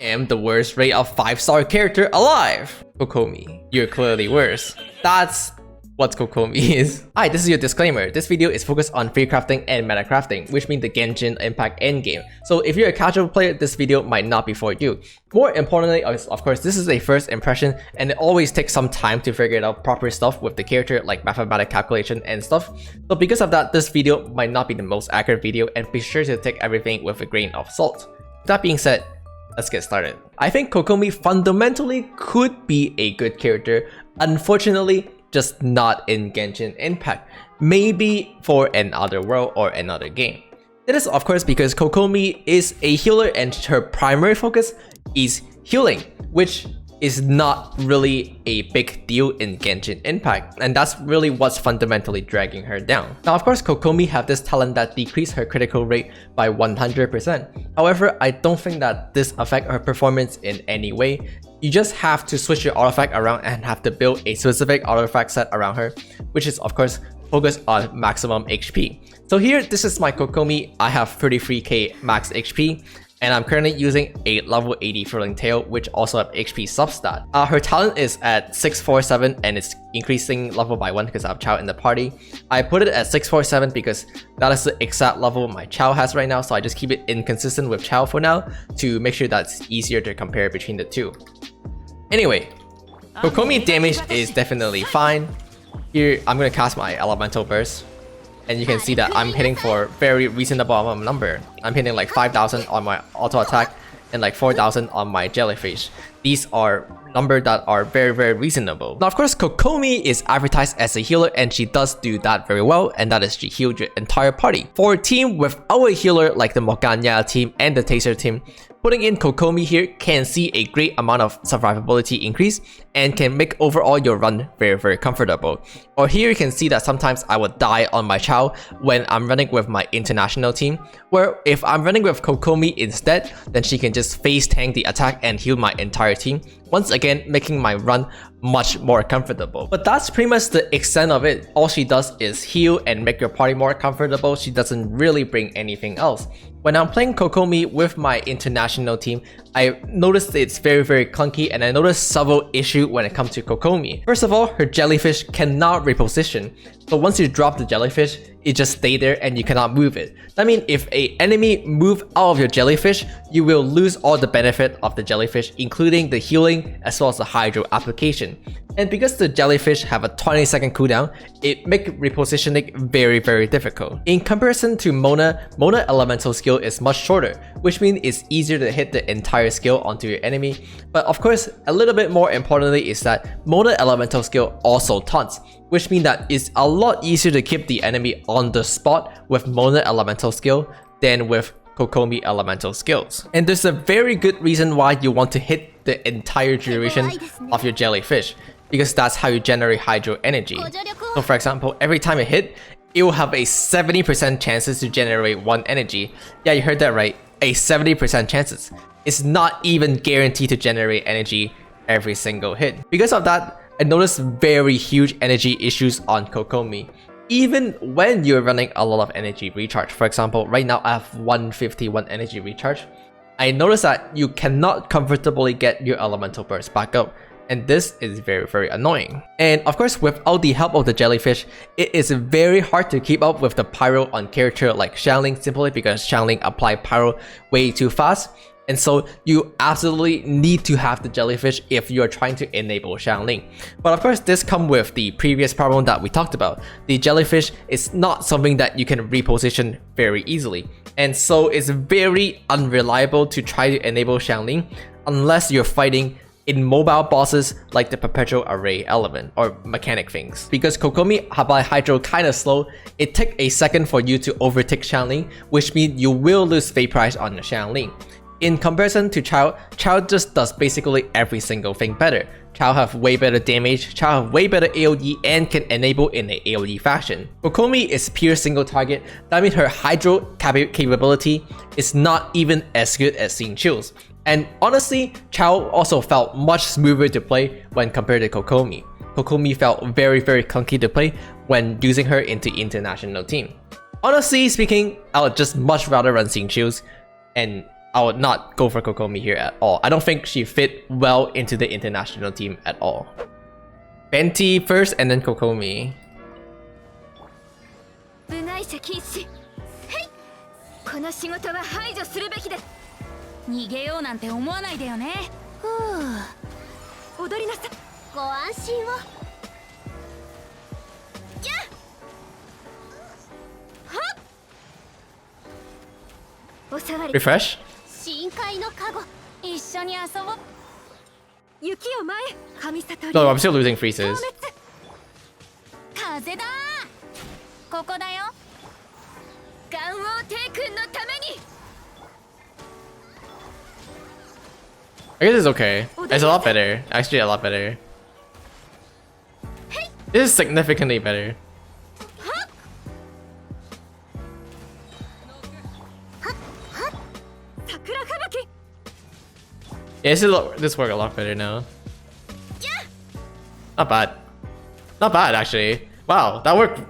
am the worst rate of 5-star character alive. Kokomi, you're clearly worse. That's what Kokomi is. Hi, this is your disclaimer. This video is focused on free crafting and meta crafting, which means the Genshin Impact endgame. So if you're a casual player, this video might not be for you. More importantly, of course, this is a first impression and it always takes some time to figure out proper stuff with the character like mathematical calculation and stuff. So because of that, this video might not be the most accurate video and be sure to take everything with a grain of salt. That being said, let's get started. I think Kokomi fundamentally could be a good character. Unfortunately, just not in Genshin Impact. Maybe for another world or another game. It is of course because Kokomi is a healer and her primary focus is healing, which is not really a big deal in Genshin Impact, and that's really what's fundamentally dragging her down. Now of course Kokomi have this talent that decreases her critical rate by 100%. However, I don't think that this affects her performance in any way. You just have to switch your artifact around and have to build a specific artifact set around her, which is of course focused on maximum HP. So here, this is my Kokomi. I have 33k max HP. And I'm currently using a level 80 Furling Tail, which also have HP substat. Her talent is at 647 and it's increasing level by 1 because I have Chow in the party. I put it at 647 because that is the exact level my Chow has right now, so I just keep it inconsistent with Chow for now to make sure that's easier to compare between the two. Anyway, Kokomi damage is definitely fine. Here, I'm going to cast my Elemental Burst. And you can see that I'm hitting for very reasonable number. I'm hitting like 5,000 on my auto attack and like 4,000 on my jellyfish. These are numbers that are very reasonable. Now of course Kokomi is advertised as a healer and she does do that very well, and that is she healed your entire party. For a team without a healer like the Morganya team and the Taser team, putting in Kokomi here can see a great amount of survivability increase and can make overall your run very comfortable. Or here you can see that sometimes I would die on my Chow when I'm running with my international team, where if I'm running with Kokomi instead, then she can just phase tank the attack and heal my entire team, once again making my run much more comfortable. But that's pretty much the extent of it. All she does is heal and make your party more comfortable. She doesn't really bring anything else. When I'm playing Kokomi with my international team, I noticed it's very clunky, and I noticed several issues when it comes to Kokomi. First of all, her jellyfish cannot reposition. So once you drop the jellyfish, it just stay there and you cannot move it. That means if an enemy move out of your jellyfish, you will lose all the benefit of the jellyfish, including the healing as well as the hydro application. And because the jellyfish have a 20-second cooldown, it makes repositioning very difficult. In comparison to Mona elemental skill is much shorter, which means it's easier to hit the entire skill onto your enemy. But of course, a little bit more importantly is that Mona elemental skill also taunts, which means that it's a lot easier to keep the enemy on the spot with Mona elemental skill than with Kokomi elemental skills. And there's a very good reason why you want to hit the entire duration of your jellyfish, because that's how you generate hydro energy. So for example, every time it hit, it will have a 70% chances to generate 1 energy. Yeah, you heard that right, a 70% chances. It's not even guaranteed to generate energy every single hit. Because of that, I noticed very huge energy issues on Kokomi. Even when you're running a lot of energy recharge. For example, right now I have 151 energy recharge. I noticed that you cannot comfortably get your elemental burst back up. And this is very annoying. And of course, without the help of the jellyfish, it is very hard to keep up with the pyro on character like Xiangling, simply because Xiangling apply pyro way too fast. And so you absolutely need to have the jellyfish if you're trying to enable Xiangling. But of course, this comes with the previous problem that we talked about. The jellyfish is not something that you can reposition very easily. And so it's very unreliable to try to enable Xiangling unless you're fighting in mobile bosses like the perpetual array element or mechanic things. Because Kokomi apply hydro kinda slow, it takes a second for you to overtake Xiangling, which means you will lose vaporize on the Xiangling. In comparison to Chow, Chow just does basically every single thing better. Chow have way better damage, Chow have way better AoE and can enable in an AoE fashion. Kokomi is pure single target, that means her hydro capability is not even as good as Xingqiu's. And honestly, Chow also felt much smoother to play when compared to Kokomi. Kokomi felt very clunky to play when using her into international team. Honestly speaking, I would just much rather run Xingqiu's, and I would not go for Kokomi here at all. I don't think she fit well into the international team at all. Venti first and then Kokomi. 部外者禁止。はい。この仕事は排除するべきです。逃げようなんて思わないでよね。ふう。踊りなさい。ご安心を。やっ。はっ。おさわり。Refresh. 深海のカゴ。一緒に遊ぼう。雪を前。神里。No, I'm still losing freezes. 風だ。ここだよ。ガン王帝君のために。I guess it's okay. It's a lot better. Actually, a lot better. This is significantly better. Yeah, this work a lot better now. Not bad. Not bad, actually. Wow, that worked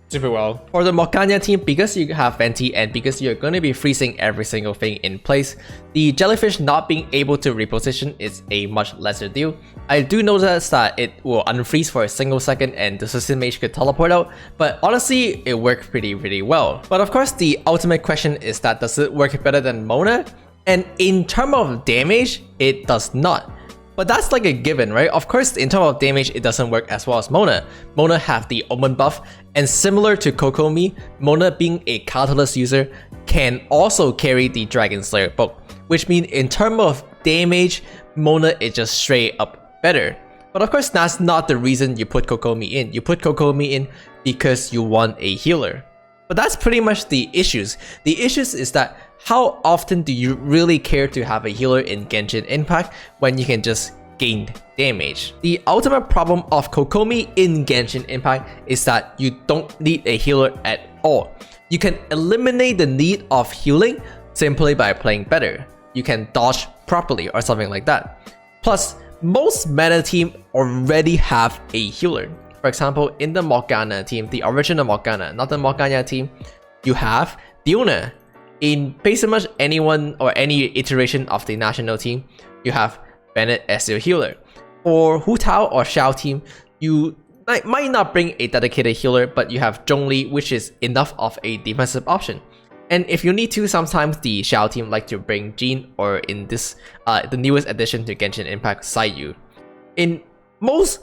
super well. For the Morganya team, because you have Venti and because you're going to be freezing every single thing in place, the jellyfish not being able to reposition is a much lesser deal. I do notice that it will unfreeze for a single second and the Assassin Mage could teleport out, but honestly, it worked pretty well. But of course, the ultimate question is that does it work better than Mona? And in terms of damage, it does not. But that's like a given, right? Of course, in terms of damage, it doesn't work as well as Mona. Mona have the Omen buff, and similar to Kokomi, Mona being a Catalyst user can also carry the Dragon Slayer book, which means in terms of damage, Mona is just straight up better. But of course, that's not the reason you put Kokomi in. You put Kokomi in because you want a healer. But that's pretty much the issues. The issues is that how often do you really care to have a healer in Genshin Impact when you can just gain damage? The ultimate problem of Kokomi in Genshin Impact is that you don't need a healer at all. You can eliminate the need of healing simply by playing better. You can dodge properly or something like that. Plus, most meta teams already have a healer. For example, in the Morgana team, the original Morgana, not the Morganya team, you have Diona. In pretty much anyone or any iteration of the national team, you have Bennett as your healer. For Hu Tao or Xiao team, you might not bring a dedicated healer, but you have Zhongli, which is enough of a defensive option. And if you need to, sometimes the Xiao team like to bring Jean, or in this the newest addition to Genshin Impact, Saiyu. In most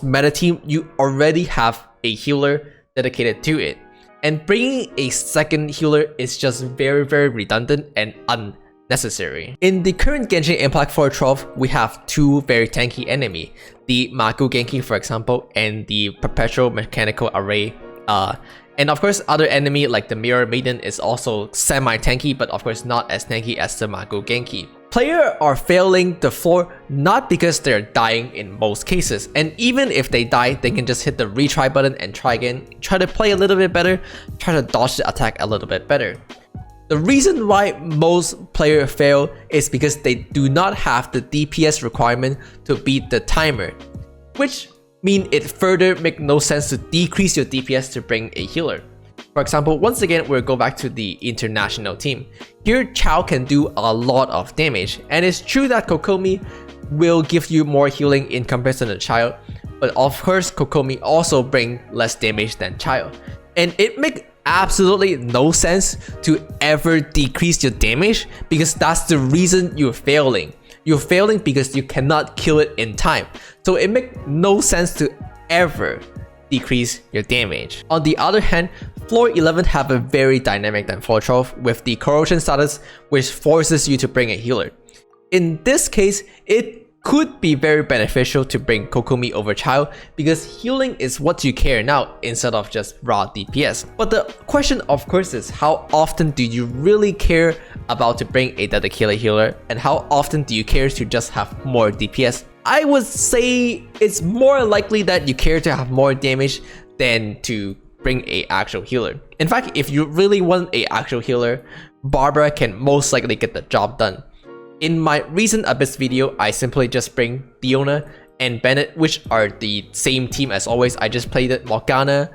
meta team, you already have a healer dedicated to it. And bringing a second healer is just very redundant and unnecessary. In the current Genshin Impact 4.12, we have two very tanky enemy, the Magu Genki for example, and the Perpetual Mechanical Array. And of course, other enemy like the Mirror Maiden is also semi-tanky, but of course not as tanky as the Magu Genki. Players are failing the floor not because they're dying in most cases, and even if they die, they can just hit the retry button and try again, try to play a little bit better, try to dodge the attack a little bit better. The reason why most players fail is because they do not have the DPS requirement to beat the timer, which mean it further make no sense to decrease your DPS to bring a healer. For example, once again, we'll go back to the international team. Here, Chao can do a lot of damage, and it's true that Kokomi will give you more healing in comparison to Chao, but of course, Kokomi also bring less damage than Chao. And it makes absolutely no sense to ever decrease your damage because that's the reason you're failing. You're failing because you cannot kill it in time. So it makes no sense to ever decrease your damage. On the other hand, Floor 11 have a very dynamic than Floor 12 with the corrosion status, which forces you to bring a healer. In this case, it could be very beneficial to bring Kokomi over Chao because healing is what you care now instead of just raw DPS. But the question of course is, how often do you really care about to bring a dedicated healer, and how often do you care to just have more DPS? I would say it's more likely that you care to have more damage than to bring a actual healer. In fact, if you really want a actual healer, Barbara can most likely get the job done. In my recent Abyss video, I simply just bring Diona and Bennett, which are the same team as always. I just played it Morgana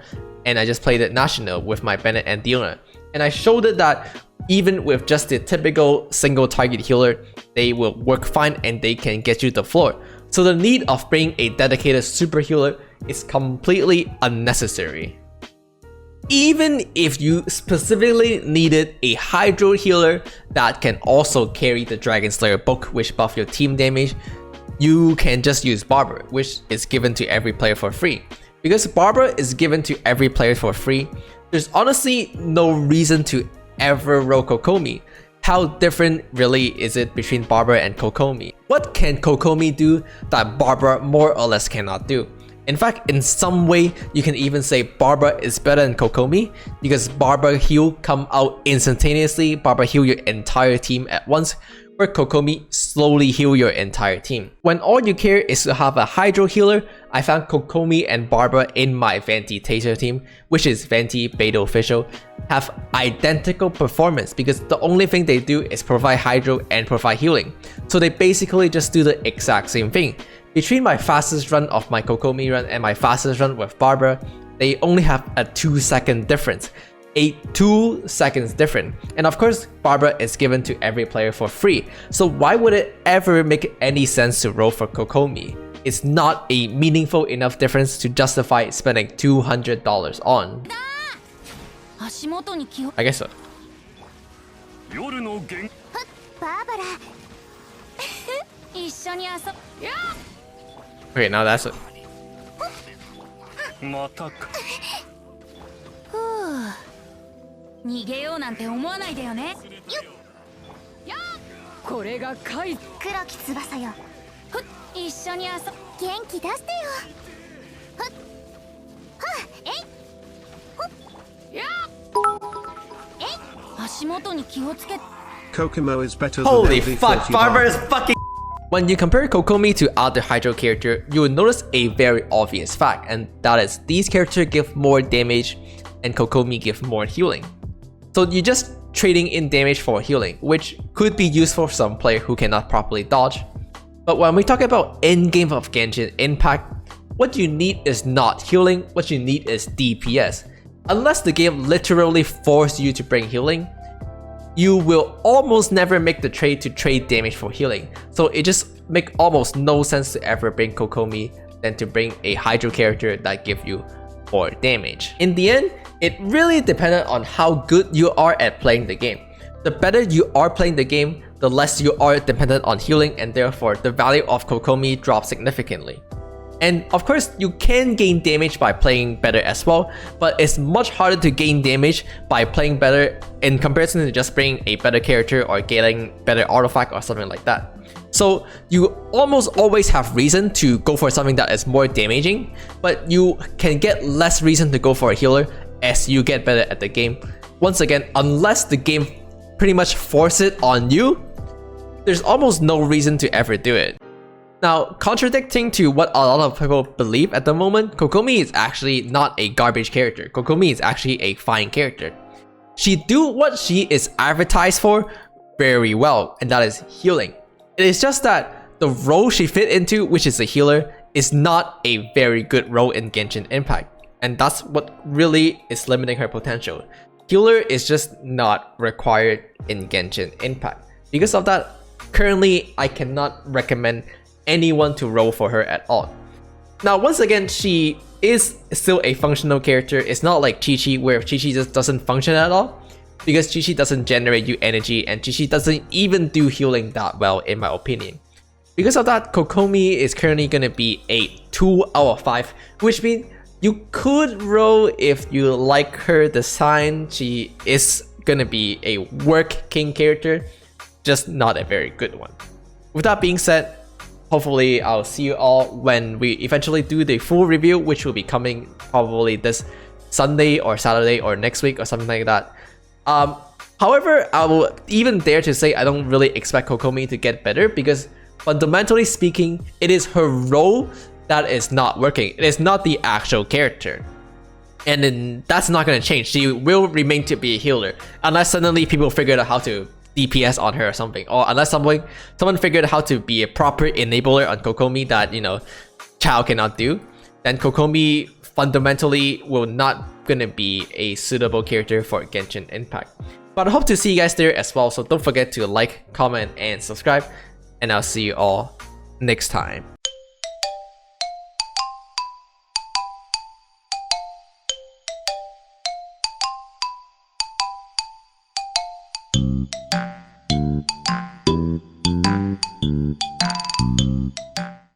and I just played it National with my Bennett and Diona. And I showed it that even with just the typical single target healer, they will work fine and they can get you the floor. So the need of bringing a dedicated super healer is completely unnecessary. Even if you specifically needed a Hydro healer that can also carry the Dragon Slayer book, which buff your team damage, you can just use Barber, which is given to every player for free. Because Barber is given to every player for free, there's honestly no reason to ever roll Kokomi. How different really is it between Barber and Kokomi? What can Kokomi do that Barber more or less cannot do? In fact, in some way, you can even say Barber is better than Kokomi because Barber heal come out instantaneously, Barber heal your entire team at once, where Kokomi slowly heal your entire team. When all you care is to have a Hydro healer, I found Kokomi and Barber in my Venti Taser team, which is Venti, Beidou Official, have identical performance because the only thing they do is provide Hydro and provide healing. So they basically just do the exact same thing. Between my fastest run of my Kokomi run and my fastest run with Barber, they only have a 2-second difference. A 2 seconds difference. And of course, Barber is given to every player for free. So why would it ever make any sense to roll for Kokomi? It's not a meaningful enough difference to justify spending $200 on. I guess so. Okay, now that's it. Kokomo is better Holy than fuck, Barber is fucking. When you compare Kokomi to other Hydro character, you will notice a very obvious fact, and that is these characters give more damage and Kokomi give more healing. So you're just trading in damage for healing, which could be useful for some player who cannot properly dodge. But when we talk about in-game of Genshin impact, what you need is not healing, what you need is DPS. Unless the game literally forces you to bring healing, you will almost never make the trade to trade damage for healing. So it just makes almost no sense to ever bring Kokomi than to bring a Hydro character that gives you more damage. In the end, it really depended on how good you are at playing the game. The better you are playing the game, the less you are dependent on healing, and therefore the value of Kokomi drops significantly. And of course, you can gain damage by playing better as well, but it's much harder to gain damage by playing better in comparison to just bringing a better character or getting better artifact or something like that. So you almost always have reason to go for something that is more damaging, but you can get less reason to go for a healer as you get better at the game. Once again, unless the game pretty much forces it on you, there's almost no reason to ever do it. Now, contradicting to what a lot of people believe at the moment, Kokomi is actually not a garbage character. Kokomi is actually a fine character. She do what she is advertised for very well, and that is healing. It is just that the role she fit into, which is a healer, is not a very good role in Genshin Impact. And that's what really is limiting her potential. Healer is just not required in Genshin Impact. Because of that, currently I cannot recommend anyone to roll for her at all. Now, once again, she is still a functional character. It's not like Chi-Chi, where Chi-Chi just doesn't function at all, because Chi-Chi doesn't generate you energy and Chi-Chi doesn't even do healing that well, in my opinion. Because of that, Kokomi is currently going to be a 2 out of 5, which means you could roll if you like her design. She is going to be a work king character, just not a very good one. With that being said, hopefully I'll see you all when we eventually do the full review, which will be coming probably this Sunday or Saturday or next week or something like that. However, I will even dare to say I don't really expect Kokomi to get better, because fundamentally speaking, it is her role that is not working. It is not the actual character. And then that's not going to change. She will remain to be a healer unless suddenly people figure out how to DPS on her or something, or unless someone figured out how to be a proper enabler on Kokomi that, you know, Chao cannot do, then Kokomi fundamentally will not gonna be a suitable character for Genshin Impact. But I hope to see you guys there as well, so don't forget to like, comment, and subscribe, and I'll see you all next time.